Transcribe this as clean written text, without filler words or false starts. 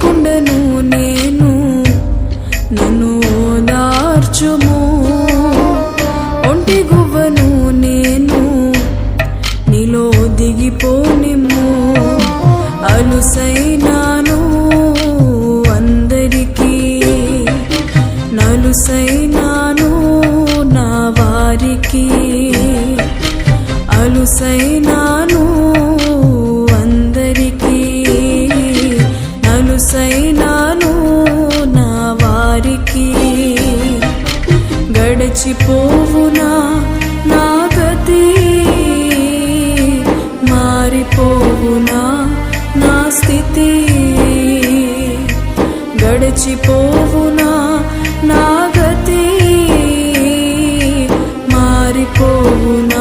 కుండను నేను, నన్ను ఓదార్చుము. ఒంటి గువ్వను నేను, నీలో దిగిపోనిమ్ము. అలుసైనాను అందరికీ, నలుసైనాను నా వారికి. అలుసైనాను అందరికీ, నలుసైనాను నా వారికి. గడచిపోవునా నా గతి, మారిపోవునా నా స్థితి. గడచిపోవునా నా గతి, మారిపోవునా